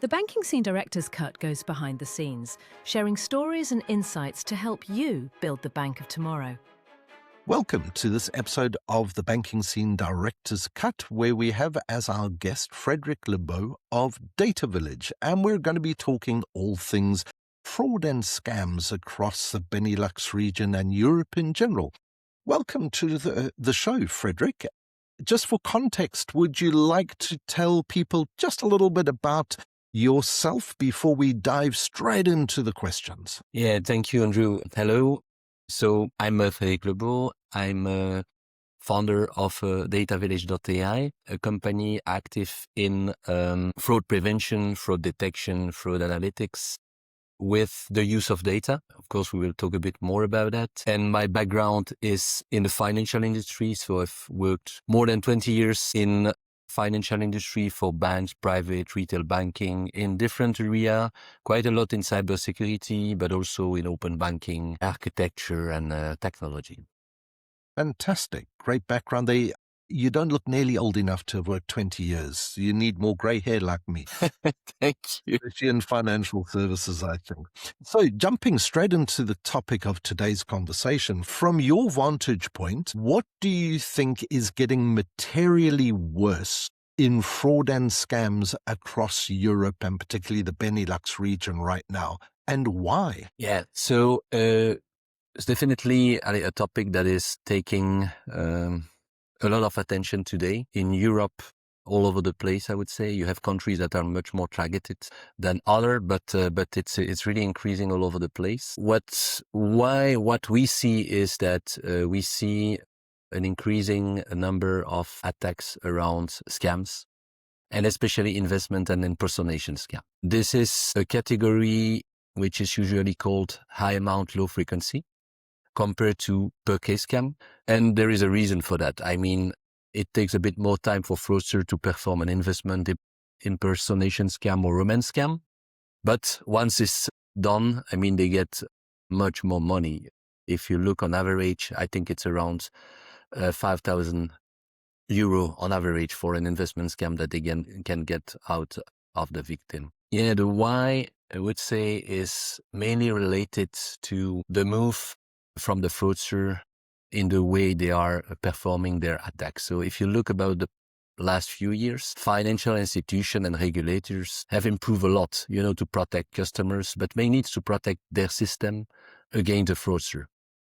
The Banking Scene Director's Cut goes behind the scenes, sharing stories and insights to help you build the bank of tomorrow. Welcome to this episode of the Banking Scene Director's Cut, where we have as our guest Frédéric Lebeau of Datavillage, and we're going to be talking all things fraud and scams across the Benelux region and Europe in general. Welcome to the show, Frédéric. Just for context, would you like to tell people just a little bit about yourself before we dive straight into the questions? Yeah, thank you, Andrew. Hello. So I'm Frédéric Lebeau. I'm a founder of Datavillage.ai, a company active in fraud prevention, fraud detection, fraud analytics with the use of data. Of course, we will talk a bit more about that. And my background is in the financial industry. So I've worked more than 20 years in financial industry for banks, private, retail banking in different areas, quite a lot in cybersecurity, but also in open banking, architecture and technology. Fantastic. Great background there. You don't look nearly old enough to have worked 20 years. You need more grey hair like me. Thank you. Especially in financial services, I think. So jumping straight into the topic of today's conversation, from your vantage point, what do you think is getting materially worse in fraud and scams across Europe and particularly the Benelux region right now, and why? Yeah, so it's definitely a topic that is taking a lot of attention today in Europe, all over the place. I would say you have countries that are much more targeted than other, but it's really increasing all over the place. What we see is that we see an increasing number of attacks around scams, and especially investment and impersonation scam. This is a category which is usually called high amount, low frequency, compared to per case scam. And there is a reason for that. I mean, it takes a bit more time for fraudster to perform an investment impersonation scam or romance scam. But once it's done, I mean, they get much more money. If you look on average, I think it's around 5,000 euro on average for an investment scam that they can get out of the victim. Yeah, the why, I would say, is mainly related to the move from the fraudster in the way they are performing their attacks. So if you look about the last few years, financial institutions and regulators have improved a lot, to protect customers, but mainly to protect their system against the fraudster.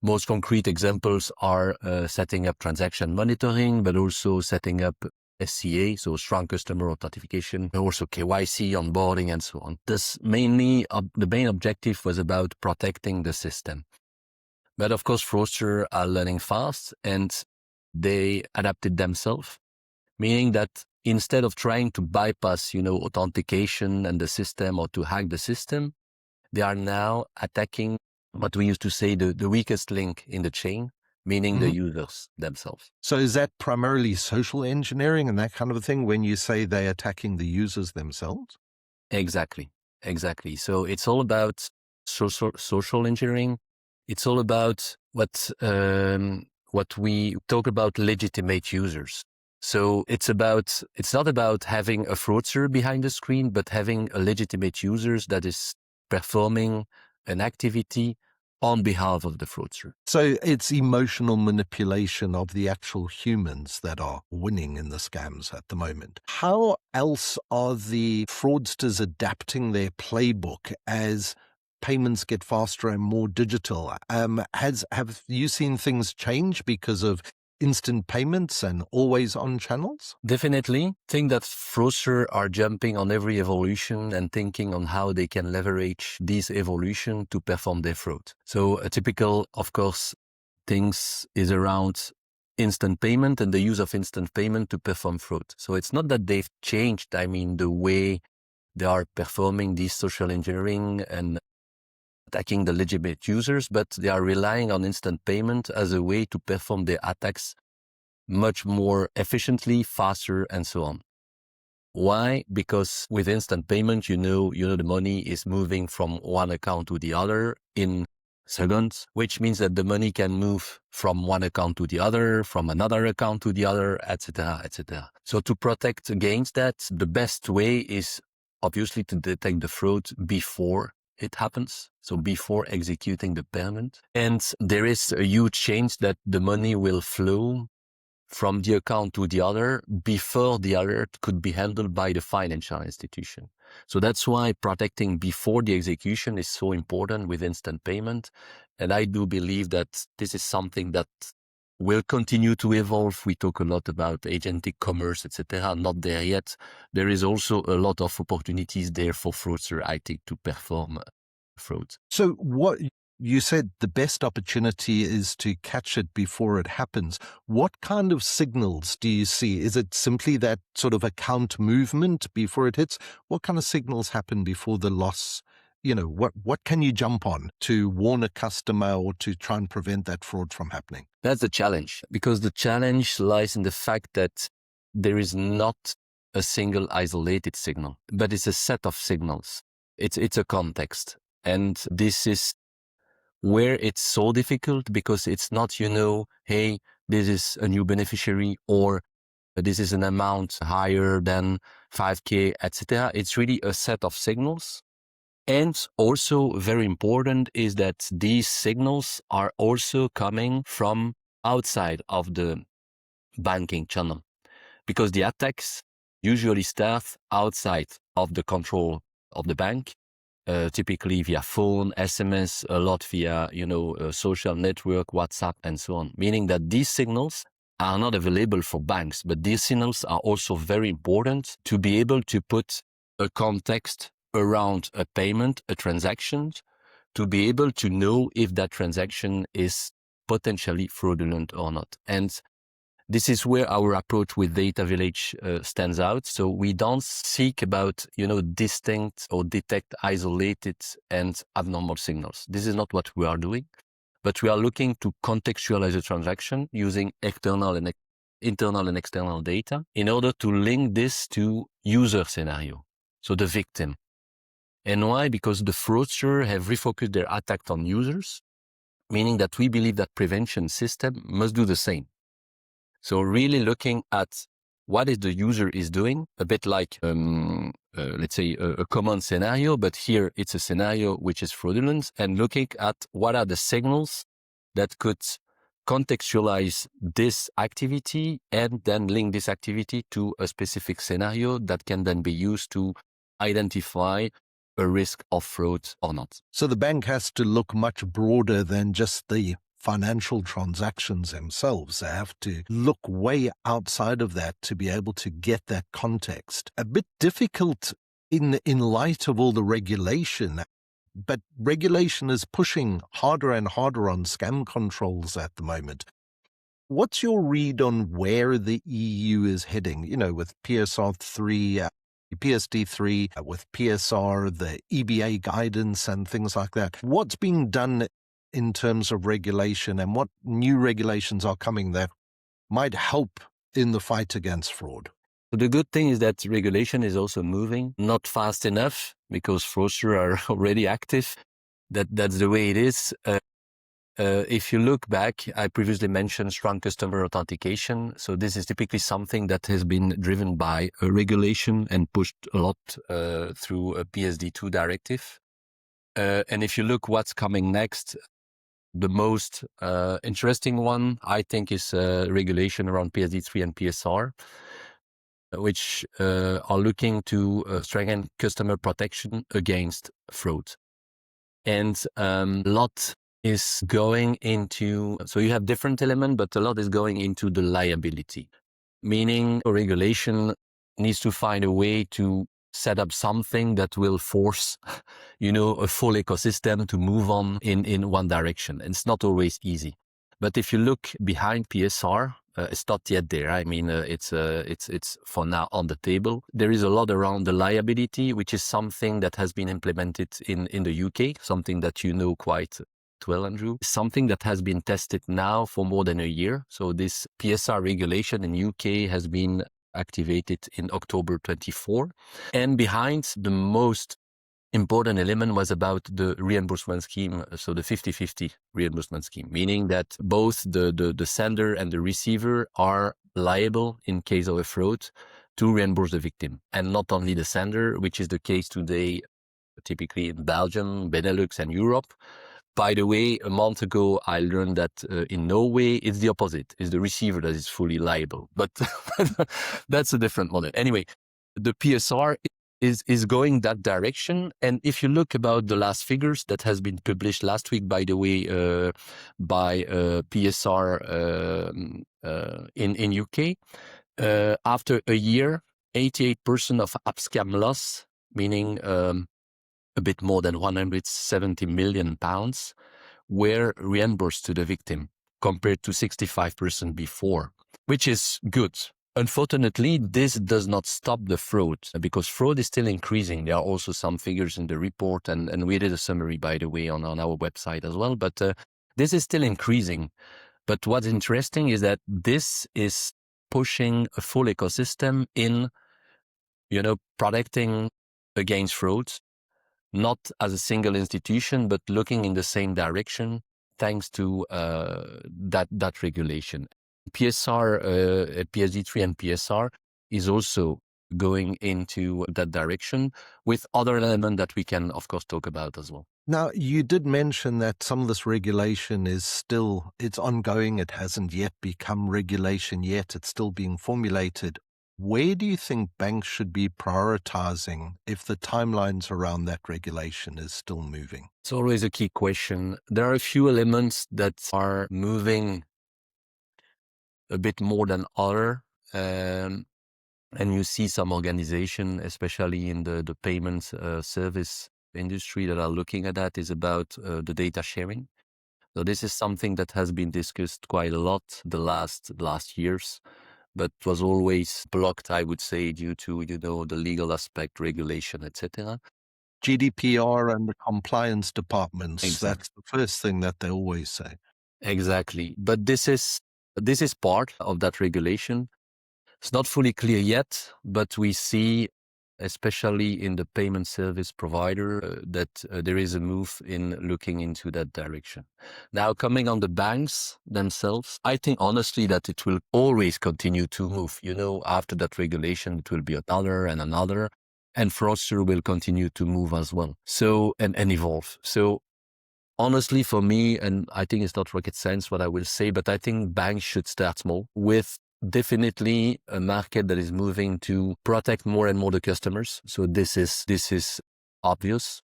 Most concrete examples are setting up transaction monitoring, but also setting up SCA, so strong customer authentication, also KYC, onboarding, and so on. This mainly, the main objective was about protecting the system. But of course, fraudsters are learning fast and they adapted themselves, meaning that instead of trying to bypass, authentication and the system or to hack the system, they are now attacking what we used to say the weakest link in the chain, meaning the users themselves. So is that primarily social engineering and that kind of a thing when you say they're attacking the users themselves? Exactly. So it's all about social engineering. It's all about what we talk about legitimate users. So it's not about having a fraudster behind the screen, but having a legitimate users that is performing an activity on behalf of the fraudster. So it's emotional manipulation of the actual humans that are winning in the scams at the moment. How else are the fraudsters adapting their playbook as payments get faster and more digital? Have you seen things change because of instant payments and always on channels? Definitely. I think that fraudsters are jumping on every evolution and thinking on how they can leverage this evolution to perform their fraud. So a typical, of course, things is around instant payment and the use of instant payment to perform fraud. So it's not that they've changed, the way they are performing this social engineering and attacking the legitimate users, but they are relying on instant payment as a way to perform their attacks much more efficiently, faster, and so on. Why? Because with instant payment, the money is moving from one account to the other in seconds, which means that the money can move from one account to the other, from another account to the other, etc., etc. So to protect against that, the best way is obviously to detect the fraud before it happens, so before executing the payment. And there is a huge change that the money will flow from the account to the other before the alert could be handled by the financial institution. So that's why protecting before the execution is so important with instant payment. And I do believe that this is something that will continue to evolve. We talk a lot about agentic commerce, etc. Not there yet. There is also a lot of opportunities there for fraudster, I think, to perform fraud. So what you said, the best opportunity is to catch it before it happens. What kind of signals do you see? Is it simply that sort of account movement before it hits? What kind of signals happen before the loss? You know, what can you jump on to warn a customer or to try and prevent that fraud from happening? That's the challenge, because the challenge lies in the fact that there is not a single isolated signal, but it's a set of signals. It's a context. And this is where it's so difficult, because it's not, hey, this is a new beneficiary, or this is an amount higher than 5K, etc. It's really a set of signals. And also very important is that these signals are also coming from outside of the banking channel, because the attacks usually start outside of the control of the bank. Typically via phone, SMS, a lot via, social network, WhatsApp, and so on. Meaning that these signals are not available for banks, but these signals are also very important to be able to put a context around a payment, a transaction, to be able to know if that transaction is potentially fraudulent or not. And this is where our approach with Datavillage stands out. So we don't seek about, distinct or detect isolated and abnormal signals. This is not what we are doing, but we are looking to contextualize a transaction using internal and external data in order to link this to user scenario, so the victim. And why? Because the fraudsters have refocused their attack on users, meaning that we believe that prevention system must do the same. So really looking at what is the user is doing, a bit like, let's say, a common scenario, but here it's a scenario which is fraudulent, and looking at what are the signals that could contextualize this activity and then link this activity to a specific scenario that can then be used to identify a risk of fraud or not. So the bank has to look much broader than just the financial transactions themselves. They have to look way outside of that to be able to get that context. A bit difficult in light of all the regulation, but regulation is pushing harder and harder on scam controls at the moment. What's your read on where the EU is heading, with PSD3, with PSR, the EBA guidance and things like that? What's being done in terms of regulation, and what new regulations are coming that might help in the fight against fraud? The good thing is that regulation is also moving, not fast enough, because fraudsters are already active. That's the way it is. If you look back, I previously mentioned strong customer authentication. So this is typically something that has been driven by a regulation and pushed a lot through a PSD2 directive. And if you look what's coming next, the most interesting one, I think, is regulation around PSD3 and PSR, which are looking to strengthen customer protection against fraud. And a lot is going into, so you have different elements, but a lot is going into the liability, meaning a regulation needs to find a way to set up something that will force, a full ecosystem to move on in one direction. And it's not always easy. But if you look behind PSR, it's not yet there. I mean, it's for now on the table. There is a lot around the liability, which is something that has been implemented in the UK, something that you know quite well, Andrew. Something that has been tested now for more than a year. So this PSR regulation in UK has been activated in October 24. And behind the most important element was about the reimbursement scheme, so the 50-50 reimbursement scheme, meaning that both the sender and the receiver are liable in case of a fraud to reimburse the victim and not only the sender, which is the case today, typically in Belgium, Benelux, and Europe. By the way, a month ago, I learned that in Norway, it's the opposite. It's the receiver that is fully liable. But that's a different model. Anyway, the PSR is going that direction. And if you look about the last figures that has been published last week, by the way, by PSR in UK, after a year, 88% of scam loss, meaning a bit more than 170 million pounds, were reimbursed to the victim, compared to 65% before, which is good. Unfortunately, this does not stop the fraud, because fraud is still increasing. There are also some figures in the report, and we did a summary, by the way, on our website as well. But this is still increasing. But what's interesting is that this is pushing a full ecosystem in, protecting against fraud, not as a single institution, but looking in the same direction, thanks to that regulation. PSR, PSD3 and PSR is also going into that direction, with other elements that we can, of course, talk about as well. Now, you did mention that some of this regulation it's ongoing. It hasn't yet become regulation yet. It's still being formulated. Where do you think banks should be prioritizing if the timelines around that regulation is still moving? It's always a key question. There are a few elements that are moving a bit more than other. And you see some organization, especially in the payments service industry, that are looking at that, is about the data sharing. So this is something that has been discussed quite a lot the last years, but was always blocked, I would say, due to, the legal aspect, regulation, etc. GDPR and the compliance departments, Exactly. That's the first thing that they always say. Exactly. But this is part of that regulation. It's not fully clear yet, but we see, especially in the payment service provider, that there is a move in looking into that direction. Now, coming on the banks themselves, I think honestly that it will always continue to move. After that regulation, it will be another and another, and fraudster will continue to move as well. So, and evolve. So, honestly, for me, and I think it's not rocket science what I will say, but I think banks should start small with definitely a market that is moving to protect more and more the customers. So this is obvious,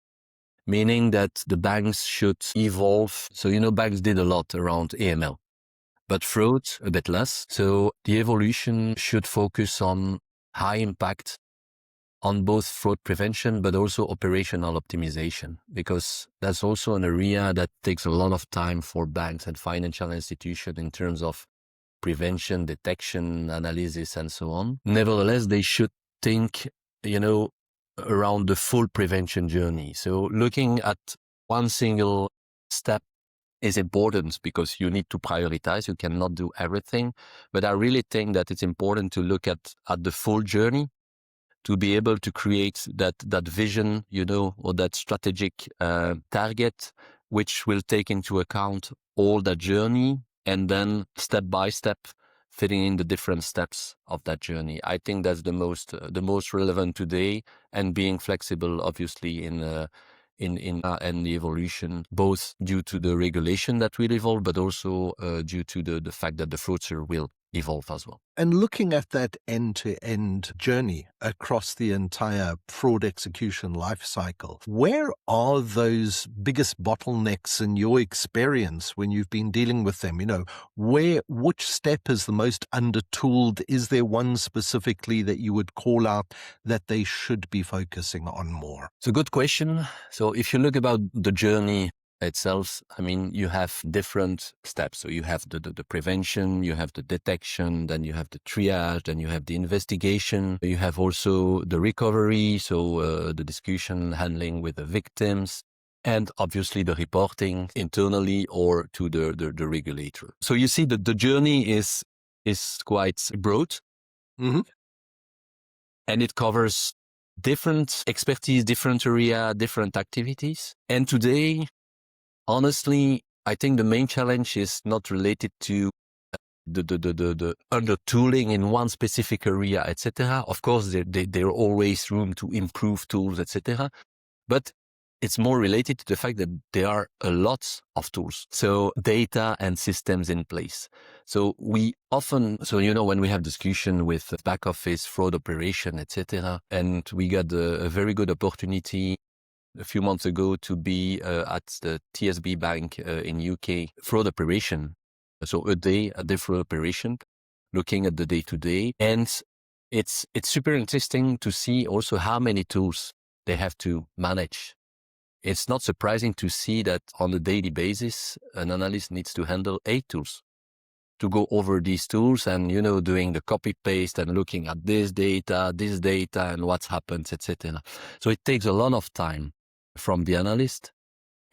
meaning that the banks should evolve. So, banks did a lot around AML, but fraud a bit less. So the evolution should focus on high impact on both fraud prevention, but also operational optimization, because that's also an area that takes a lot of time for banks and financial institutions in terms of prevention, detection, analysis, and so on. Nevertheless, they should think, around the full prevention journey. So looking at one single step is important, because you need to prioritize. You cannot do everything. But I really think that it's important to look at the full journey, to be able to create that vision, or that strategic target, which will take into account all that journey, and then step by step fitting in the different steps of that journey. I think that's the most relevant today, and being flexible, obviously, in the evolution, both due to the regulation that will evolve, but also due to the fact that the fraudster will evolve as well. And looking at that end-to-end journey across the entire fraud execution life cycle, where are those biggest bottlenecks in your experience when you've been dealing with them? Which step is the most undertooled? Is there one specifically that you would call out that they should be focusing on more? It's a good question. So if you look about the journey itself, you have different steps. So you have the prevention, you have the detection, then you have the triage, then you have the investigation, you have also the recovery, so the discussion handling with the victims, and obviously the reporting internally or to the regulator. So you see that the journey is quite broad, and it covers different expertise, different area, different activities. And today, honestly, I think the main challenge is not related to the under tooling in one specific area, etc. Of course, there are always room to improve tools, etc. But it's more related to the fact that there are a lot of tools, so data and systems in place. So we often, when we have discussion with back office, fraud operation, etc., and we got a very good opportunity a few months ago to be at the TSB Bank in UK fraud operation. So a day fraud operation, looking at the day-to-day. And it's super interesting to see also how many tools they have to manage. It's not surprising to see that on a daily basis, an analyst needs to handle 8 tools to go over these tools and, doing the copy paste and looking at this data and what's happened, etc. So it takes a lot of time from the analyst,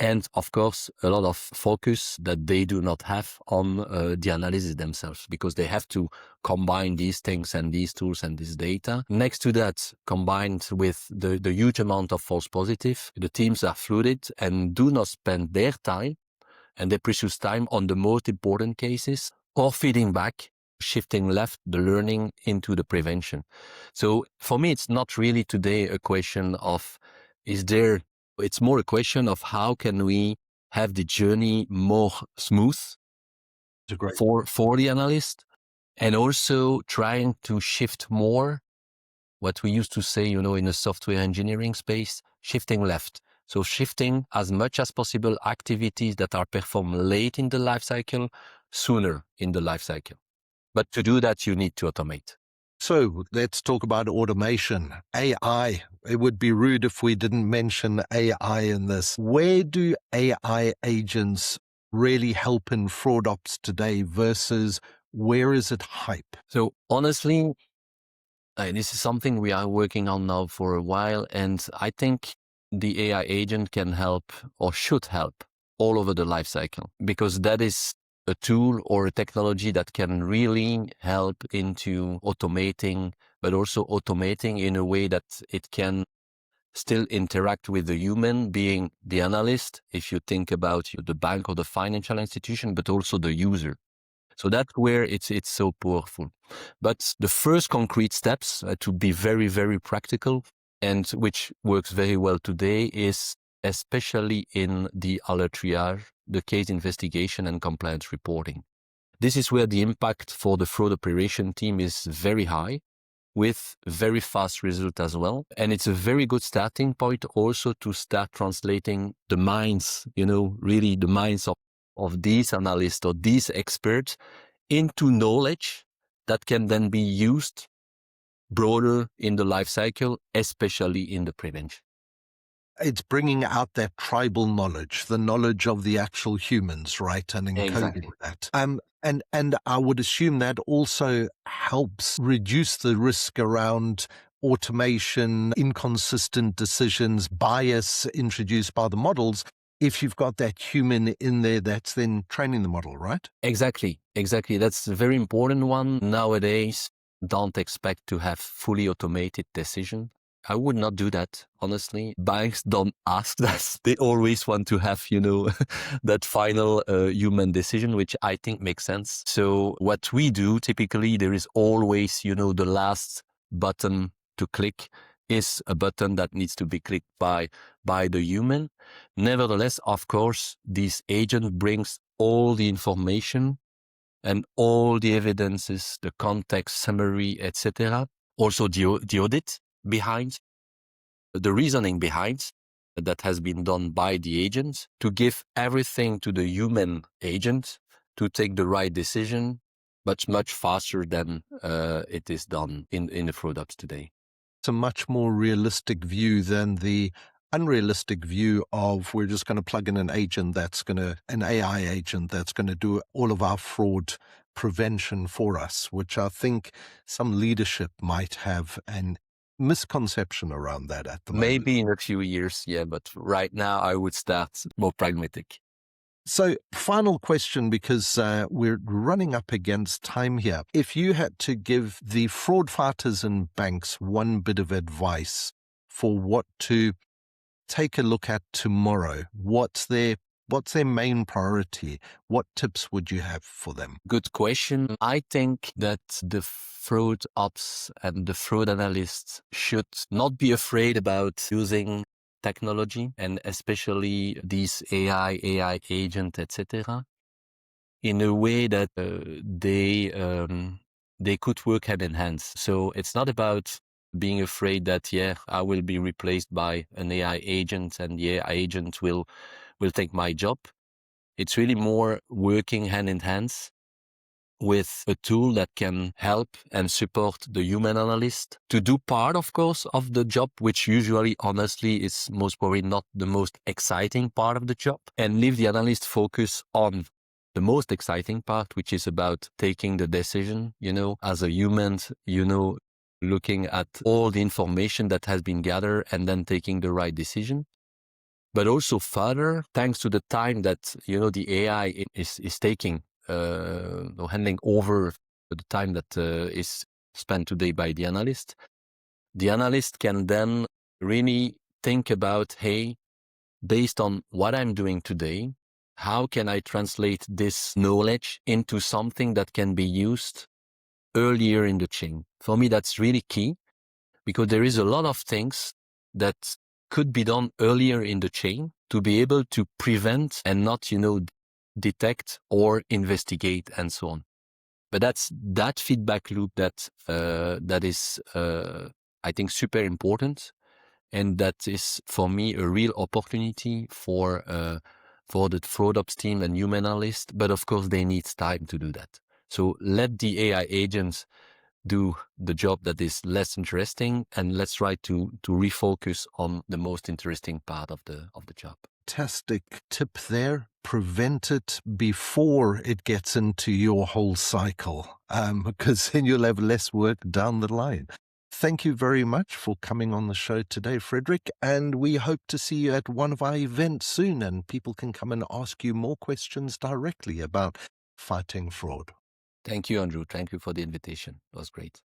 and of course a lot of focus that they do not have on the analysis themselves, because they have to combine these things and these tools and this data. Next to that, combined with the huge amount of false positive, the teams are flooded and do not spend their time and their precious time on the most important cases, or feeding back, shifting left the learning into the prevention. So for me, it's not really today a question of it's more a question of how can we have the journey more smooth for the analyst, and also trying to shift more what we used to say, in the software engineering space, shifting left. So shifting as much as possible activities that are performed late in the life cycle, sooner in the life cycle. But to do that, you need to automate. So let's talk about automation. AI. It would be rude if we didn't mention AI in this. Where do AI agents really help in fraud ops today versus where is it hype? So honestly, this is something we are working on now for a while, and I think the AI agent can help, or should help, all over the life cycle, because that is a tool or a technology that can really help into automating, but also automating in a way that it can still interact with the human, being the analyst, if you think about the bank or the financial institution, but also the user. So that's where it's so powerful. But the first concrete steps, to be very, very practical, and which works very well today, is especially in the alert triage, the case investigation and compliance reporting. This is where the impact for the fraud operation team is very high, with very fast result as well. And it's a very good starting point also to start translating the minds, really the minds of these analysts or these experts into knowledge that can then be used broader in the life cycle, especially in the prevention. It's bringing out that tribal knowledge, the knowledge of the actual humans, right? And encoding that. And I would assume that also helps reduce the risk around automation, inconsistent decisions, bias introduced by the models, if you've got that human in there that's then training the model, right? Exactly. That's a very important one. Nowadays, don't expect to have fully automated decision. I would not do that, honestly. Banks don't ask that. They always want to have, that final human decision, which I think makes sense. So what we do, typically, there is always, the last button to click is a button that needs to be clicked by the human. Nevertheless, of course, this agent brings all the information and all the evidences, the context, summary, etc. Also the audit behind, the reasoning behind that has been done by the agent, to give everything to the human agent to take the right decision much faster than it is done in the fraud ops today. It's a much more realistic view than the unrealistic view of we're just going to plug in an AI agent that's going to do all of our fraud prevention for us, which I think some leadership might have an misconception around that at the moment. Maybe in a few years, yeah, but right now I would start more pragmatic. So, final question, because we're running up against time here. If you had to give the fraud fighters and banks one bit of advice for what to take a look at tomorrow, what's their What's their main priority? What tips would you have for them? Good question. I think that the fraud ops and the fraud analysts should not be afraid about using technology, and especially these AI agent, etc., in a way that they could work hand in hand. So it's not about being afraid that I will be replaced by an AI agent and the AI agent will take my job. It's really more working hand in hand with a tool that can help and support the human analyst to do part, of course, of the job, which usually, honestly, is most probably not the most exciting part of the job, and leave the analyst focus on the most exciting part, which is about taking the decision, as a human, looking at all the information that has been gathered and then taking the right decision. But also further, thanks to the time that, the AI is taking, or handing over the time that is spent today by the analyst can then really think about, hey, based on what I'm doing today, how can I translate this knowledge into something that can be used earlier in the chain? For me, that's really key, because there is a lot of things that could be done earlier in the chain to be able to prevent and not, detect or investigate and so on. But that's that feedback loop that is, I think, super important. And that is, for me, a real opportunity for the fraud ops team and human analysts. But of course, they need time to do that. So let the AI agents do the job that is less interesting, and let's try to refocus on the most interesting part of the job. Fantastic tip there. Prevent it before it gets into your whole cycle, because then you'll have less work down the line. Thank you very much for coming on the show today, Frédéric, and we hope to see you at one of our events soon, and people can come and ask you more questions directly about fighting fraud. Thank you, Andrew. Thank you for the invitation. It was great.